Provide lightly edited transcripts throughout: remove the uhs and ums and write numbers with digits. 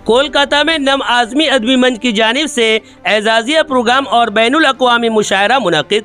कोलकाता में नम आज़मी अदबी मंच की जानिब से एजाज़िया प्रोग्राम और बैनुल अक़वामी मुशायरा मुनक़िद।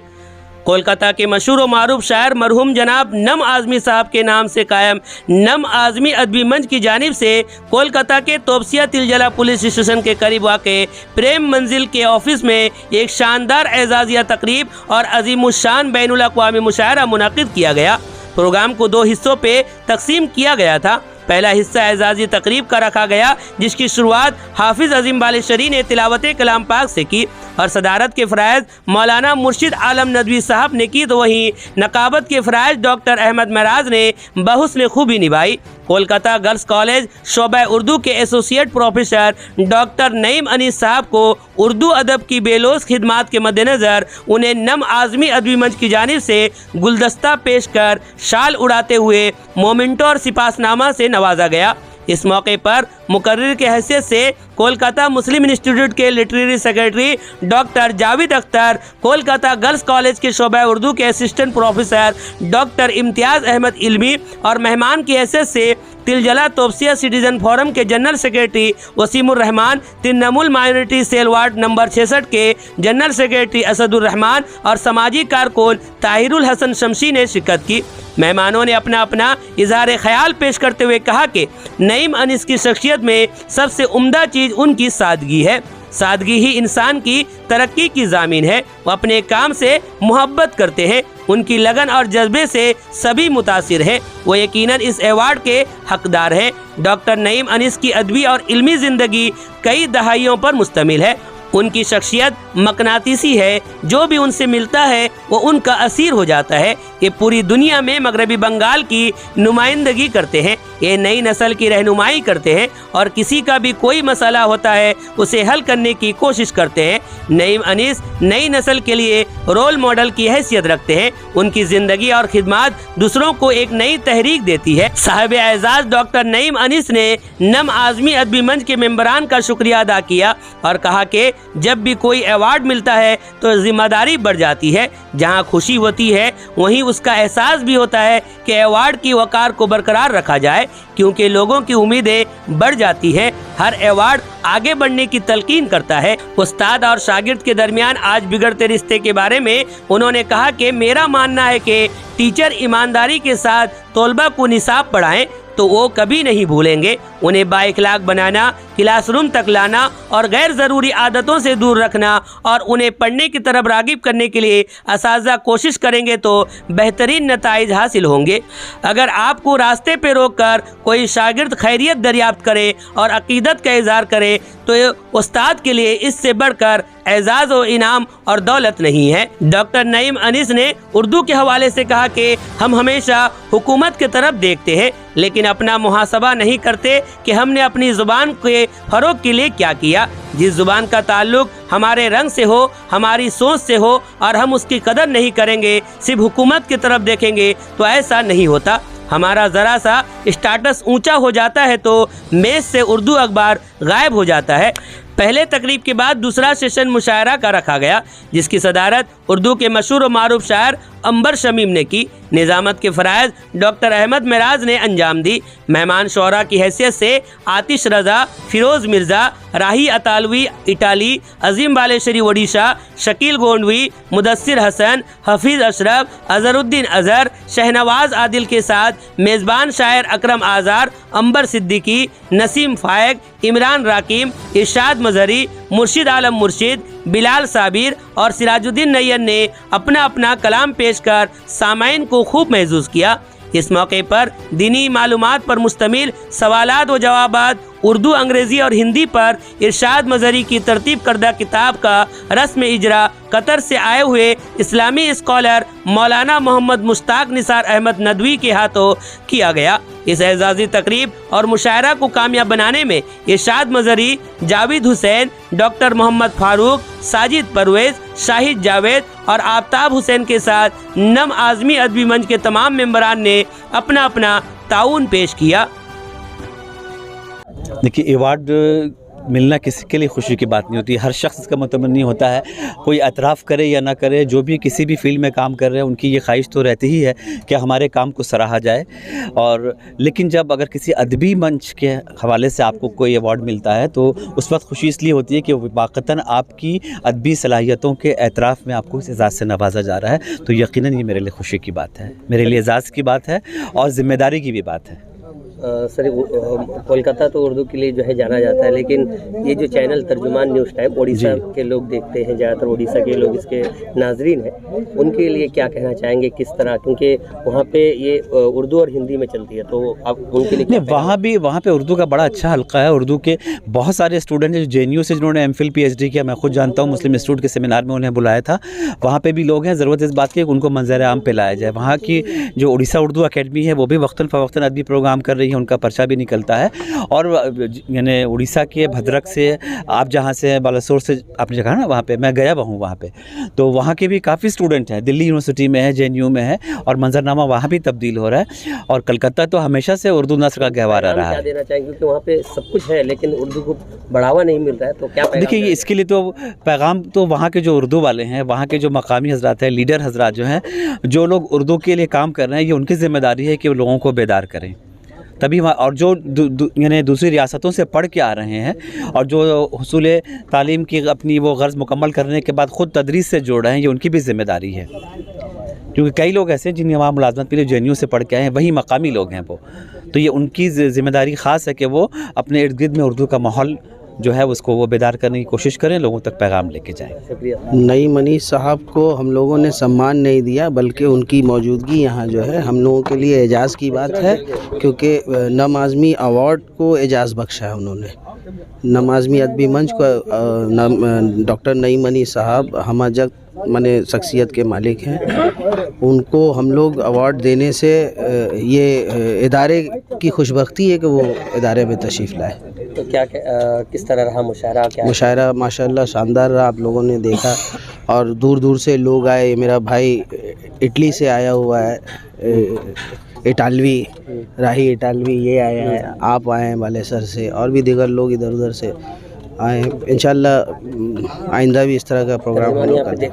कोलकाता के मशहूर व मारूफ शायर मरहूम जनाब नम आज़मी साहब के नाम से कायम नम आज़मी अदबी मंच की जानिब से कोलकाता के तोपसिया तिलजला पुलिस स्टेशन के करीब वाक़े प्रेम मंजिल के ऑफिस में एक शानदार एजाज़िया तकरीब और अज़ीमुश्शान बैनुल अक़वामी मुशायरा मुनक़िद किया गया। प्रोग्राम को 2 हिस्सों पे तकसीम किया गया था। पहला हिस्सा एजाज़ी तकरीब का रखा गया, जिसकी शुरुआत हाफिज़ अज़ीम बालेश्वरी ने तिलावत कलाम पाक से की और सदारत के फ़राइज़ मौलाना मुर्शिद आलम नदवी साहब ने की, तो वहीं नकाबत के फ़राइज़ डॉक्टर अहमद महराज ने बहुस्न खूबी निभाई। कोलकाता गर्ल्स कॉलेज शोबा उर्दू के associate professor doctor Naeem Anees साहब को उर्दू अदब की बेलोस खिदमात के मद्देनज़र उन्हें नम आज़मी अदबी मंच की जानिब से गुलदस्ता पेश कर शाल उड़ाते हुए मोमेंटो और सिपासनामा से नवाजा गया। इस मौके पर मुकर्रिर के हैसियत से कोलकाता मुस्लिम इंस्टीट्यूट के literary secretary doctor Javed Akhtar, Kolkata girls college के शोबा उर्दू के assistant professor doctor Imtiaz Ahmad Ilmi और मेहमान की हैसियत से तिलजला तोपसिया सिटीजन फोरम के general secretary Wasimur Rahman, Trinamool minority cell ward number 66 के जनरल सेक्रेटरी असदुर रहमान और समाजी कारकुन ताहिरुल हसन शमशी ने शिरकत की। मेहमानों ने अपना अपना इजहार ख्याल पेश करते हुए कहा कि नईम अनीस की शख्सियत में सबसे उम्दा चीज़ उनकी सादगी है। सादगी ही इंसान की तरक्की की ज़ामीन है। वो अपने काम से मोहब्बत करते हैं, उनकी लगन और जज्बे से सभी मुतासिर हैं। वो यकीनन इस अवार्ड के हकदार हैं। डॉक्टर नईम अनीस की अदबी और इल्मी ज़िंदगी कई दहाइयों पर मुश्तमिल है। उनकी शख्सियत मकनातीसी है, जो भी उनसे मिलता है वो उनका असीर हो जाता है। ये पूरी दुनिया में मगरबी बंगाल की नुमाइंदगी करते हैं, ये नई नस्ल की रहनुमाई करते हैं और किसी का भी कोई मसला होता है उसे हल करने की कोशिश करते हैं। नईम अनीस नई नस्ल के लिए रोल मॉडल की हैसियत रखते हैं। उनकी ज़िंदगी और खिदमात दूसरों को एक नई तहरीक देती है। साहिब एजाज़ डॉक्टर नईम अनीस ने नम आज़मी अदबी मंच के मेंबरान का शुक्रिया अदा किया और कहा कि जब भी कोई अवार्ड मिलता है तो जिम्मेदारी बढ़ जाती है। जहां खुशी होती है वहीं उसका एहसास भी होता है कि अवार्ड की वकार को बरकरार रखा जाए, क्योंकि लोगों की उम्मीदें बढ़ जाती है। हर अवार्ड आगे बढ़ने की तलकीन करता है। उस्ताद और शागिर्द के दरमियान आज बिगड़ते रिश्ते के बारे में उन्होंने कहा कि मेरा मानना है कि टीचर ईमानदारी के साथ तलबा को निसाब पढ़ाएं तो वो कभी नहीं भूलेंगे। उन्हें बाइखलाक बनाना, क्लासरूम तक लाना और गैर ज़रूरी आदतों से दूर रखना और उन्हें पढ़ने की तरफ रागिब करने के लिए असातिज़ा कोशिश करेंगे तो बेहतरीन नताइज हासिल होंगे। अगर आपको रास्ते पे रोककर कोई शागिर्द खैरियत दरियाफ्त करे और अकीदत का इज़हार करे तो उस्ताद के लिए इससे बढ़कर एजाज़ व इनाम और दौलत नहीं है। डॉक्टर नईम अनीस ने उर्दू के हवाले से कहा कि हम हमेशा हुकूमत की तरफ देखते हैं, लेकिन अपना मुहासबा नहीं करते कि हमने अपनी ज़ुबान के फ़रोग़ के लिए क्या किया। जिस ज़ुबान का ताल्लुक हमारे रंग से हो, हमारी सोच से हो और हम उसकी कदर नहीं करेंगे, सिर्फ हुकूमत की तरफ देखेंगे, तो ऐसा नहीं होता। हमारा ज़रा सा स्टाटस ऊंचा हो जाता है तो मेज़ से उर्दू अखबार गायब हो जाता है। पहले तकरीब के बाद दूसरा सेशन मुशायरा का रखा गया, जिसकी सदारत उर्दू के मशहूर व मारूफ शायर अंबर शमीम ने की। निज़ामत के फ़राइज़ डॉक्टर अहमद महराज ने अंजाम दी। मेहमान शोरा की हैसियत से आतिश रज़ा, फ़िरोज़ मिर्ज़ा, राही अतालवी इटाली, अज़ीम बालेश्वरी ओडिशा, शकील गोंडवी, मुदस्सिर हसन, हफीज़ अशरफ, अज़हरुद्दीन अज़हर, शहनवाज़ आदिल के साथ मेज़बान शायर अकरम आज़ार, अंबर सिद्दीकी, नसीम फ़ायक, इमरान राकीम, इरशाद मज़हरी, मुर्शिद आलम मुर्शिद, बिलाल साबिर और सिराजुद्दीन नैयर ने अपना अपना कलाम पेश कर सामाइन को खूब महसूस किया। इस मौके पर दीनी मालूमात पर मुश्तमिल सवालात व जवाबात उर्दू, अंग्रेज़ी और हिंदी पर इरशाद मज़हरी की तरतीब करदा किताब का रस्म इजरा कतर से आए हुए इस्लामी स्कॉलर मौलाना मोहम्मद मुश्ताक निसार अहमद नदवी के हाथों किया गया। इस एजाज़ी तकरीब और मुशायरा को कामयाब बनाने में इरशाद मज़हरी, जावेद हुसैन, डॉक्टर मोहम्मद फारूक, साजिद परवेज़, शाहिद जावेद और आफ्ताब हुसैन के साथ नम आज़मी अदबी मंच के तमाम मेंबरान ने अपना अपना ताउन पेश किया। देखिए, अवार्ड ملنا کسی کے لیے خوشی کی بات نہیں ہوتی. ہر شخص کا متمنی ہوتا ہے, کوئی اعتراف کرے یا نہ کرے, جو بھی کسی بھی فیلڈ میں کام کر رہے ہیں ان کی یہ خواہش تو رہتی ہی ہے کہ ہمارے کام کو سراہا جائے. اور لیکن جب اگر کسی ادبی منچ کے حوالے سے آپ کو کوئی ایوارڈ ملتا ہے تو اس وقت خوشی اس لیے ہوتی ہے کہ واقعتاً آپ کی ادبی صلاحیتوں کے اعتراف میں آپ کو اس اعزاز سے نوازا جا رہا ہے. تو یقیناً یہ میرے لیے خوشی کی بات ہے, میرے لیے اعزاز کی بات ہے اور ذمہ داری کی بھی بات ہے. سر کولکاتہ تو اردو کے لیے جو ہے جانا جاتا ہے, لیکن یہ جو چینل ترجمان نیوز ٹائم اڑیسہ کے لوگ دیکھتے ہیں, زیادہ تر اڑیسہ کے لوگ اس کے ناظرین ہیں, ان کے لیے کیا کہنا چاہیں گے, کس طرح, کیونکہ وہاں پہ یہ اردو اور ہندی میں چلتی ہے, تو آپ ان کے لیے نہیں, وہاں پہ اردو کا بڑا اچھا حلقہ ہے. اردو کے بہت سارے اسٹوڈنٹ ہیں جو JNU سے جنہوں نے MPhil PhD کیا, میں خود جانتا ہوں, مسلم انسٹیٹیوٹ کے سیمینار میں انہیں بلایا تھا. وہاں پہ بھی لوگ ہیں, ضرورت اس بات کی کہ ان کو منظر عام پہ لایا جائے. وہاں کی جو اڑیسہ اردو اکیڈمی ہے وہ بھی وقتاً فوقتاً ادبی پروگرام کر رہی ہے, ان کا پرچہ بھی نکلتا ہے. اور یعنی اڑیسہ کے بھدرک سے, آپ جہاں سے بالاسور سے آپ نے کہا نا, وہاں پہ میں گیا ہوں وہاں پہ, تو وہاں کے بھی کافی اسٹوڈنٹ ہیں. دلی یونیورسٹی میں ہے, JNU میں ہے, اور منظرنامہ وہاں بھی تبدیل ہو رہا ہے. اور کلکتہ تو ہمیشہ سے اردو نثر کا گہوارہ رہا ہے. دینا چاہیں کیونکہ وہاں پہ سب کچھ ہے لیکن اردو کو بڑھاوا نہیں مل رہا ہے, تو کیا دیکھیے اس کے لیے تو پیغام تو وہاں کے جو اردو والے ہیں, وہاں کے جو مقامی حضرات ہیں, لیڈر حضرات جو ہیں, جو لوگ اردو کے لیے کام کر رہے ہیں, یہ ان کی ذمہ داری ہے کہ وہ لوگوں کو بیدار کریں. تبھی اور جو یعنی دوسری ریاستوں سے پڑھ کے آ رہے ہیں اور جو حصول تعلیم کی اپنی وہ غرض مکمل کرنے کے بعد خود تدریس سے جوڑ رہے ہیں, یہ ان کی بھی ذمہ داری ہے. کیونکہ کئی لوگ ایسے ہیں جن وہاں ملازمت کے لیے JNU سے پڑھ کے آئے ہیں, وہی مقامی لوگ ہیں وہ, تو یہ ان کی ذمہ داری خاص ہے کہ وہ اپنے ارد گرد میں اردو کا ماحول جو ہے اس کو وہ بیدار کرنے کی کوشش کریں, لوگوں تک پیغام لے کے جائیں. شکریہ. نئی منی صاحب کو ہم لوگوں نے سمان نہیں دیا, بلکہ ان کی موجودگی یہاں جو ہے ہم لوگوں کے لیے اعزاز کی بات ہے, کیونکہ نم اعظمی ایوارڈ کو اعزاز بخشا ہے انہوں نے. نم اعظمی ادبی منچ کو ڈاکٹر نئی منی صاحب ہمہ جگ شخصیت کے مالک ہیں. ان کو ہم لوگ ایوارڈ دینے سے یہ ادارے کی خوش بختی ہے کہ وہ ادارے میں تشریف لائے. تو کیا کس طرح رہا مشاعرہ؟ مشاعرہ ماشاءاللہ شاندار رہا, آپ لوگوں نے دیکھا, اور دور دور سے لوگ آئے. میرا بھائی اٹلی سے آیا ہوا ہے, اٹالوی راہی اٹالوی, یہ آئے ہیں, آپ آئے ہیں بالےسر سے, اور بھی دیگر لوگ ادھر ادھر سے آئے ہیں. انشاءاللہ آئندہ بھی اس طرح کا پروگرام ہم لوگ کرتے ہیں.